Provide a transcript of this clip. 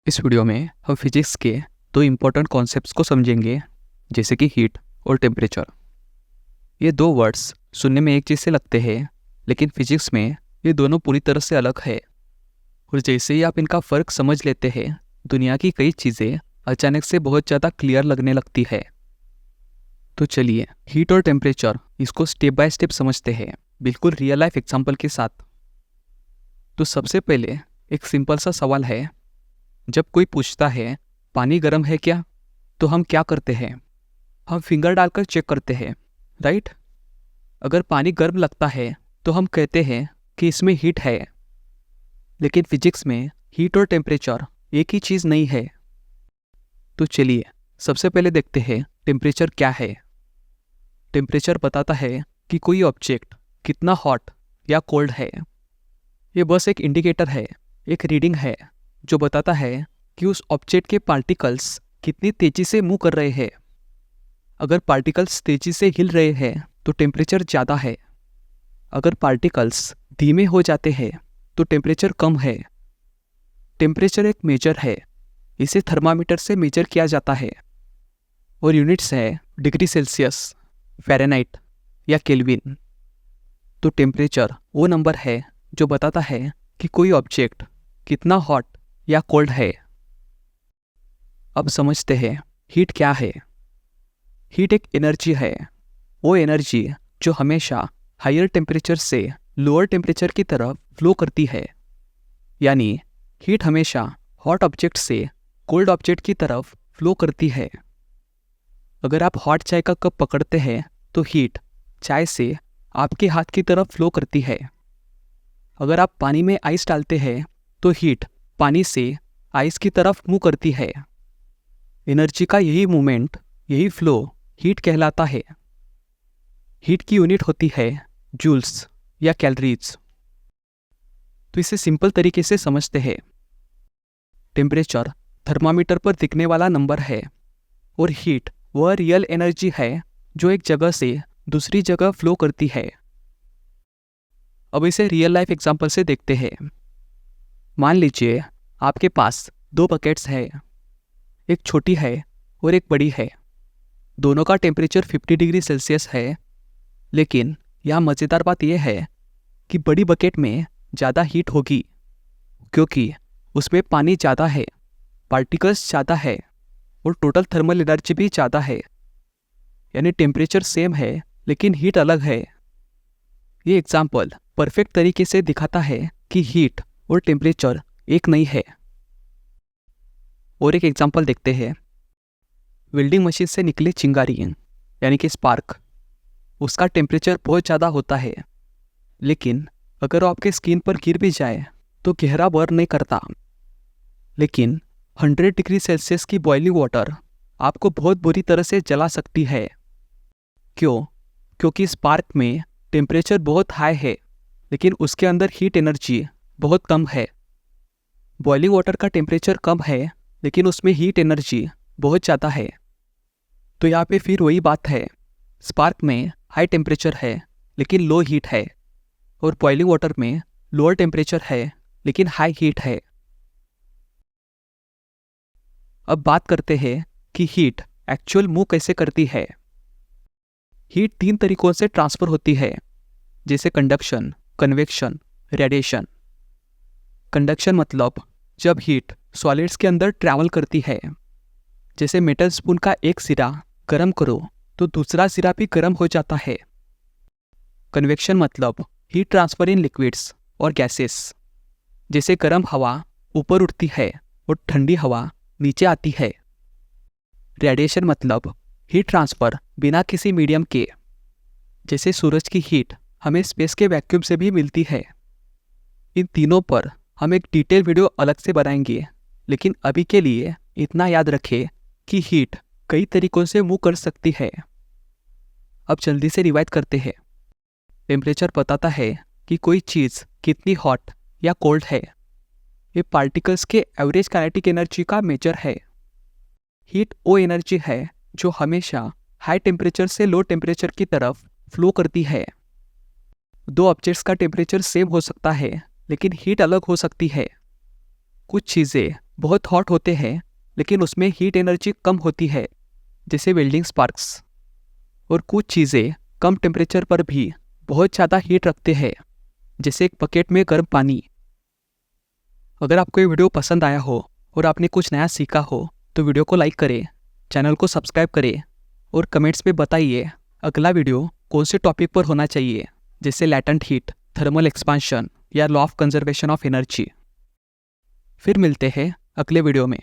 इस वीडियो में हम फिजिक्स के दो इम्पोर्टेंट कॉन्सेप्ट्स को समझेंगे, जैसे कि हीट और टेम्परेचर। ये दो वर्ड्स सुनने में एक जैसे लगते हैं, लेकिन फिजिक्स में ये दोनों पूरी तरह से अलग है। और जैसे ही आप इनका फ़र्क समझ लेते हैं, दुनिया की कई चीज़ें अचानक से बहुत ज़्यादा क्लियर लगने लगती है। तो चलिए हीट और टेम्परेचर इसको स्टेप बाय स्टेप समझते हैं, बिल्कुल रियल लाइफ एग्जाम्पल के साथ। तो सबसे पहले एक सिंपल सा सवाल है। जब कोई पूछता है पानी गर्म है क्या, तो हम क्या करते हैं? हम फिंगर डालकर चेक करते हैं, राइट? अगर पानी गर्म लगता है तो हम कहते हैं कि इसमें हीट है। लेकिन फिजिक्स में हीट और टेम्परेचर एक ही चीज़ नहीं है। तो चलिए सबसे पहले देखते हैं टेम्परेचर क्या है। टेम्परेचर बताता है कि कोई ऑब्जेक्ट कितना हॉट या कोल्ड है। ये बस एक इंडिकेटर है, एक रीडिंग है जो बताता है कि उस ऑब्जेक्ट के पार्टिकल्स कितनी तेजी से मूव कर रहे हैं। अगर पार्टिकल्स तेजी से हिल रहे हैं तो टेम्परेचर ज़्यादा है। अगर पार्टिकल्स धीमे हो जाते हैं तो टेम्परेचर कम है। टेम्परेचर एक मेजर है, इसे थर्मामीटर से मेजर किया जाता है और यूनिट्स है डिग्री सेल्सियस, फ़ारेनहाइट या केल्विन। तो टेम्परेचर वो नंबर है जो बताता है कि कोई ऑब्जेक्ट कितना हॉट या कोल्ड है। अब समझते हैं हीट क्या है। हीट एक एनर्जी है, वो एनर्जी जो हमेशा हायर टेम्परेचर से लोअर टेम्परेचर की तरफ फ्लो करती है। यानी हीट हमेशा हॉट ऑब्जेक्ट से कोल्ड ऑब्जेक्ट की तरफ फ्लो करती है। अगर आप हॉट चाय का कप पकड़ते हैं तो हीट चाय से आपके हाथ की तरफ फ्लो करती है। अगर आप पानी में आइस डालते हैं तो हीट पानी से आइस की तरफ मूव करती है। एनर्जी का यही मूवमेंट, यही फ्लो हीट कहलाता है। हीट की यूनिट होती है जूल्स या कैलोरीज। तो इसे सिंपल तरीके से समझते हैं। टेम्परेचर थर्मामीटर पर दिखने वाला नंबर है और हीट वह रियल एनर्जी है जो एक जगह से दूसरी जगह फ्लो करती है। अब इसे रियल लाइफ एग्जांपल से देखते हैं। मान लीजिए आपके पास दो बकेट्स है, एक छोटी है और एक बड़ी है। दोनों का टेम्परेचर 50 डिग्री सेल्सियस है, लेकिन यहाँ मज़ेदार बात यह है कि बड़ी बकेट में ज़्यादा हीट होगी क्योंकि उसमें पानी ज़्यादा है, पार्टिकल्स ज़्यादा है और टोटल थर्मल एनर्जी भी ज़्यादा है। यानी टेम्परेचर सेम है लेकिन हीट अलग है। ये एग्जाम्पल परफेक्ट तरीके से दिखाता है कि हीट और टेम्परेचर एक नहीं है। और एक एग्जाम्पल देखते हैं। वेल्डिंग मशीन से निकले चिंगारी यानी कि स्पार्क, उसका टेम्परेचर बहुत ज़्यादा होता है, लेकिन अगर वो आपके स्किन पर गिर भी जाए तो गहरा बर्न नहीं करता। लेकिन 100 डिग्री सेल्सियस की बॉइलिंग वाटर आपको बहुत बुरी तरह से जला सकती है। क्यों? क्योंकि स्पार्क में टेम्परेचर बहुत हाई है, लेकिन उसके अंदर हीट एनर्जी बहुत कम है। बॉइलिंग वाटर का टेम्परेचर कम है, लेकिन उसमें हीट एनर्जी बहुत ज़्यादा है। तो यहाँ पे फिर वही बात है, स्पार्क में हाई टेम्परेचर है लेकिन लो हीट है, और बॉइलिंग वाटर में लोअर टेम्परेचर है लेकिन हाई हीट है। अब बात करते हैं कि हीट एक्चुअल मूव कैसे करती है। हीट 3 तरीकों से ट्रांसफ़र होती है, जैसे कंडक्शन, कन्वेक्शन, रेडिएशन। कंडक्शन मतलब जब हीट सॉलिड्स के अंदर ट्रैवल करती है। जैसे मेटल स्पून का एक सिरा गर्म करो तो दूसरा सिरा भी गर्म हो जाता है। कन्वेक्शन मतलब हीट ट्रांसफर इन लिक्विड्स और गैसेस। जैसे गर्म हवा ऊपर उठती है और ठंडी हवा नीचे आती है। रेडिएशन मतलब हीट ट्रांसफर बिना किसी मीडियम के। जैसे सूरज की हीट हमें स्पेस के वैक्यूम से भी मिलती है। इन तीनों पर हम एक डिटेल वीडियो अलग से बनाएंगे, लेकिन अभी के लिए इतना याद रखें कि हीट कई तरीकों से मूव कर सकती है। अब जल्दी से रिवाइज करते हैं। टेम्परेचर बताता है कि कोई चीज़ कितनी हॉट या कोल्ड है। ये पार्टिकल्स के एवरेज काइनेटिक एनर्जी का मेजर है। हीट वो एनर्जी है जो हमेशा हाई टेम्परेचर से लो टेम्परेचर की तरफ फ्लो करती है। दो ऑब्जेक्ट्स का टेम्परेचर सेम हो सकता है, लेकिन हीट अलग हो सकती है। कुछ चीज़ें बहुत हॉट होते हैं लेकिन उसमें हीट एनर्जी कम होती है, जैसे वेल्डिंग स्पार्क्स। और कुछ चीज़ें कम टेम्परेचर पर भी बहुत ज़्यादा हीट रखते हैं, जैसे एक बकेट में गर्म पानी। अगर आपको ये वीडियो पसंद आया हो और आपने कुछ नया सीखा हो तो वीडियो को लाइक करें, चैनल को सब्सक्राइब करें और कमेंट्स में बताइए अगला वीडियो कौन से टॉपिक पर होना चाहिए, जैसे लैटेंट हीट, थर्मल एक्सपांशन या law of conservation of energy. फिर मिलते हैं अगले वीडियो में।